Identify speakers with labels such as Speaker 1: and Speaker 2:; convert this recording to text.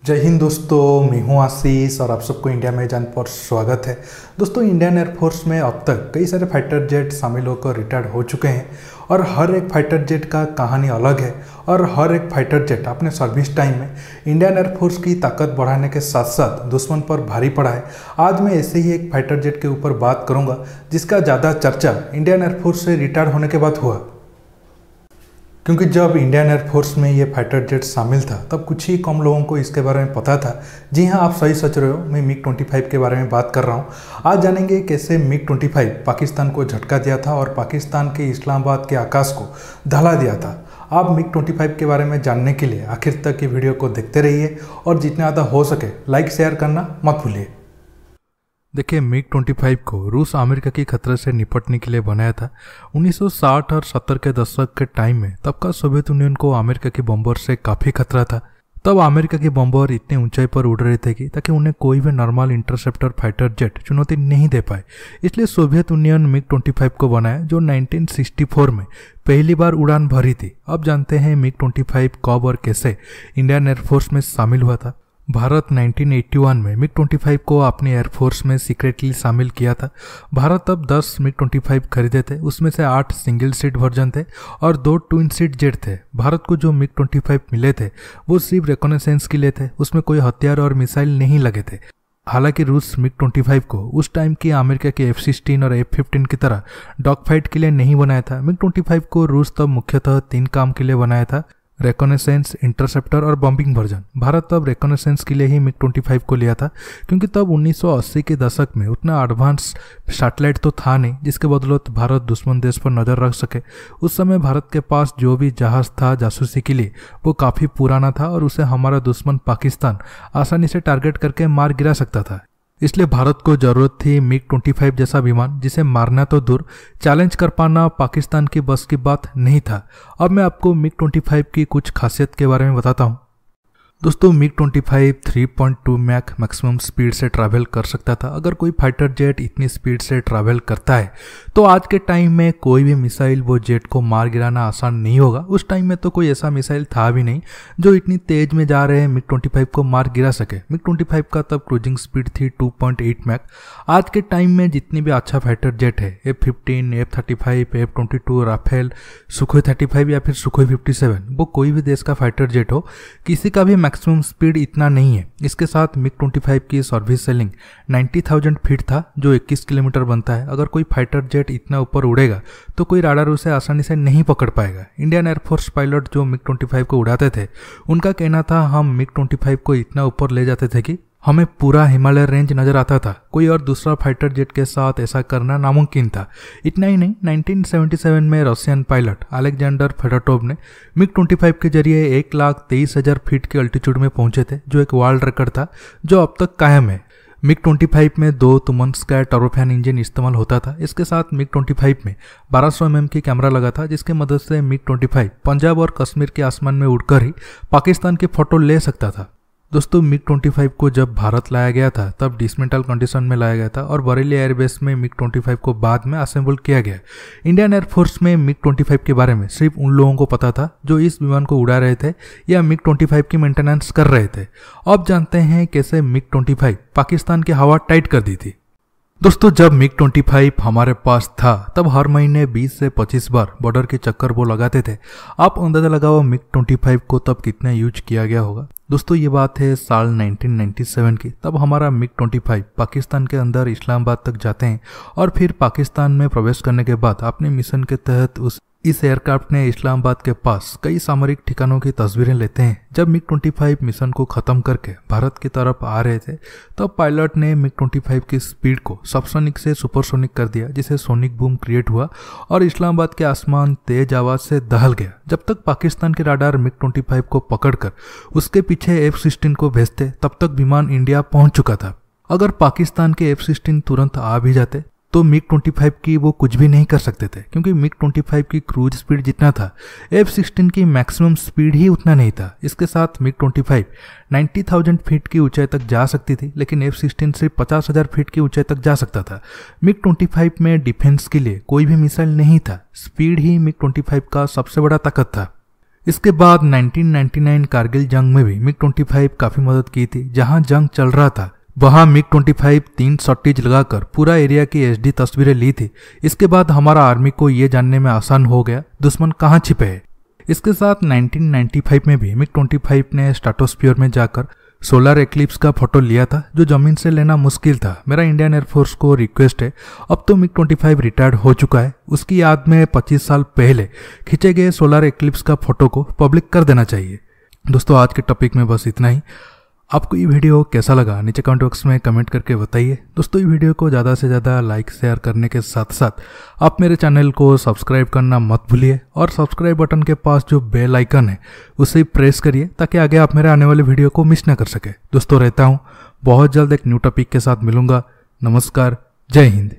Speaker 1: जय हिंद दोस्तों, मैं हूं आशीष और आप सबको इंडिया में जान पर स्वागत है। दोस्तों, इंडियन एयरफोर्स में अब तक कई सारे फाइटर जेट शामिल होकर रिटायर्ड हो चुके हैं और हर एक फाइटर जेट का कहानी अलग है और हर एक फाइटर जेट अपने सर्विस टाइम में इंडियन एयरफोर्स की ताकत बढ़ाने के साथ साथ दुश्मन पर भारी पड़ा है। आज मैं ऐसे ही एक फाइटर जेट के ऊपर बात करूंगा जिसका ज़्यादा चर्चा इंडियन एयरफोर्स से रिटायर्ड होने के बाद हुआ, क्योंकि जब इंडियन एयरफोर्स में ये फाइटर जेट शामिल था तब कुछ ही कम लोगों को इसके बारे में पता था। जी हाँ, आप सही सोच रहे हो, मैं MiG-25 के बारे में बात कर रहा हूँ। आज जानेंगे कैसे MiG-25 पाकिस्तान को झटका दिया था और पाकिस्तान के इस्लामाबाद के आकाश को दहला दिया था। आप MiG-25 के बारे में जानने के लिए आखिर तक की वीडियो को देखते रहिए और जितना ज़्यादा हो सके लाइक शेयर करना मत भूलिए। देखिए, MiG-25 को रूस अमेरिका की खतरे से निपटने के लिए बनाया था। 1960 और 70 के दशक के टाइम में तब का सोवियत यूनियन को अमेरिका के बम्बर से काफ़ी खतरा था। तब अमेरिका के बम्बर इतने ऊंचाई पर उड़ रहे थे कि ताकि उन्हें कोई भी नॉर्मल इंटरसेप्टर फाइटर जेट चुनौती नहीं दे पाए। इसलिए सोवियत यूनियन MiG-25 को बनाया, जो 1964 में पहली बार उड़ान भरी थी। अब जानते हैं MiG-25 कब और कैसे इंडियन एयरफोर्स में शामिल हुआ था। भारत 1981 में MiG-25 को अपने एयरफोर्स में सीक्रेटली शामिल किया था। भारत अब 10 MiG-25 खरीदे थे, उसमें से 8 सिंगल सीट वर्जन थे और 2 ट्विन सीट जेट थे। भारत को जो MiG-25 मिले थे वो सिर्फ रिकॉनेसेंस के लिए थे, उसमें कोई हथियार और मिसाइल नहीं लगे थे। हालांकि रूस MiG-25 को उस टाइम की अमेरिका के F-16 और F-15 की तरह डॉग फाइट के लिए नहीं बनाया था। MiG-25 को रूस तब मुख्यतः 3 काम के लिए बनाया था: रेकोनेसेंस, इंटरसेप्टर और बॉम्बिंग वर्जन। भारत तब रेकोनेसेंस के लिए ही MiG-25 को लिया था, क्योंकि तब 1980 के दशक में उतना एडवांस सैटेलाइट तो था नहीं जिसके बदौलत भारत दुश्मन देश पर नज़र रख सके। उस समय भारत के पास जो भी जहाज़ था जासूसी के लिए वो काफ़ी पुराना था और उसे हमारा दुश्मन पाकिस्तान आसानी से टारगेट करके मार गिरा सकता था। इसलिए भारत को जरूरत थी MiG-25 जैसा विमान जिसे मारना तो दूर, चैलेंज कर पाना पाकिस्तान की बस की बात नहीं था। अब मैं आपको MiG-25 की कुछ खासियत के बारे में बताता हूँ। दोस्तों, MiG-25 3.2 मैक मैक्सिमम स्पीड से ट्रैवल कर सकता था। अगर कोई फाइटर जेट इतनी स्पीड से ट्रैवल करता है तो आज के टाइम में कोई भी मिसाइल वो जेट को मार गिराना आसान नहीं होगा। उस टाइम में तो कोई ऐसा मिसाइल था भी नहीं जो इतनी तेज में जा रहे MiG-25 को मार गिरा सके। MiG-25 का तब क्रूजिंग स्पीड थी 2.8 मैक। आज के टाइम में जितनी भी अच्छा फाइटर जेट है, F-15, F-35, F-22, Rafale, Sukhoi 35 या फिर सुखोई 57, वो कोई भी देश का फाइटर जेट हो, किसी का भी मैक्सिमम स्पीड इतना नहीं है। इसके साथ MiG-25 की सर्विस सेलिंग 90,000 फीट था, जो 21 किलोमीटर बनता है। अगर कोई फाइटर जेट इतना ऊपर उड़ेगा तो कोई राडार उसे आसानी से नहीं पकड़ पाएगा। इंडियन एयरफोर्स पायलट जो MiG-25 को उड़ाते थे, उनका कहना था हम MiG-25 को इतना ऊपर ले जाते थे कि हमें पूरा हिमालय रेंज नजर आता था। कोई और दूसरा फाइटर जेट के साथ ऐसा करना नामुमकिन था। इतना ही नहीं, 1977 में रशियन पायलट अलेक्जेंडर फेडोटोव ने MiG-25 के जरिए 1,23,000 फीट के अल्टीट्यूड में पहुंचे थे, जो एक वर्ल्ड रिकॉर्ड था जो अब तक कायम है। MiG-25 में 2 तुमनस्काय टर्बोफैन इंजन इस्तेमाल होता था। इसके साथ MiG-25 में 1200 mm की कैमरा लगा था, जिसके मदद से MiG-25 पंजाब और कश्मीर के आसमान में उड़कर ही पाकिस्तान की फोटो ले सकता था। दोस्तों, MiG-25 को जब भारत लाया गया था तब डिसमेंटल कंडीशन में लाया गया था और बरेली एयरबेस में MiG-25 को बाद में असेंबल किया गया। इंडियन एयरफोर्स में MiG-25 के बारे में सिर्फ उन लोगों को पता था जो इस विमान को उड़ा रहे थे या MiG-25 की मेंटेनेंस कर रहे थे। अब जानते हैं कैसे MiG-25 पाकिस्तान की हवा टाइट कर दी थी। दोस्तों, जब MiG-25 हमारे पास था तब हर महीने 20 से 25 बार बॉर्डर के चक्कर वो लगाते थे। आप अंदाजा लगाओ MiG-25 को तब कितना यूज किया गया होगा। दोस्तों, ये बात है साल 1997 की। तब हमारा MiG-25 पाकिस्तान के अंदर इस्लामाबाद तक जाते हैं और फिर पाकिस्तान में प्रवेश करने के बाद अपने मिशन के तहत इस एयरक्राफ्ट ने इस्लामाबाद के पास कई सामरिक ठिकानों की तस्वीरें लेते हैं। जब MiG-25 मिशन को खत्म करके भारत की तरफ आ रहे थे तब पायलट ने MiG-25 की स्पीड को सबसोनिक से सुपरसोनिक कर दिया, जिससे सोनिक बूम क्रिएट हुआ और इस्लामाबाद के आसमान तेज आवाज से दहल गया। जब तक पाकिस्तान के राडार MiG-25 को पकड़कर उसके पीछे F-16 को भेजते तब तक विमान इंडिया पहुंच चुका था। अगर पाकिस्तान के F-16 तुरंत आ भी जाते तो MiG-25 की वो कुछ भी नहीं कर सकते थे, क्योंकि MiG-25 की क्रूज स्पीड जितना था F-16 की मैक्सिमम स्पीड ही उतना नहीं था। इसके साथ MiG-25 90,000 फीट की ऊंचाई तक जा सकती थी, लेकिन F-16 सिर्फ 50,000 फीट की ऊंचाई तक जा सकता था। MiG-25 में डिफेंस के लिए कोई भी मिसाइल नहीं था, स्पीड ही MiG-25 का सबसे बड़ा ताकत था। इसके बाद 1999 कारगिल जंग में भी मिग-25 काफ़ी मदद की थी। जहां जंग चल रहा था वहां मिग-25 3 सॉटीज लगाकर पूरा एरिया की एचडी तस्वीरें ली थी। इसके बाद हमारा आर्मी को ये जानने में आसान हो गया दुश्मन कहाँ छिपे है। इसके साथ 1995 में भी मिग-25 ने स्ट्रेटोस्फीयर में जाकर सोलर एक्लिप्स का फोटो लिया था, जो जमीन से लेना मुश्किल था। मेरा इंडियन एयरफोर्स को रिक्वेस्ट है, अब तो मिग-25 रिटायर्ड हो चुका है, उसकी याद में 25 साल पहले खींचे गए सोलर एक्लिप्स का फोटो को पब्लिक कर देना चाहिए। दोस्तों आज के टॉपिक में बस इतना ही। आपको ये वीडियो कैसा लगा नीचे कमेंट बॉक्स में कमेंट करके बताइए। दोस्तों ये वीडियो को ज़्यादा से ज़्यादा लाइक शेयर करने के साथ साथ आप मेरे चैनल को सब्सक्राइब करना मत भूलिए और सब्सक्राइब बटन के पास जो बेल आइकन है उसे प्रेस करिए ताकि आगे आप मेरे आने वाले वीडियो को मिस ना कर सके। दोस्तों रहता हूँ, बहुत जल्द एक न्यू टॉपिक के साथ मिलूंगा। नमस्कार, जय हिंद।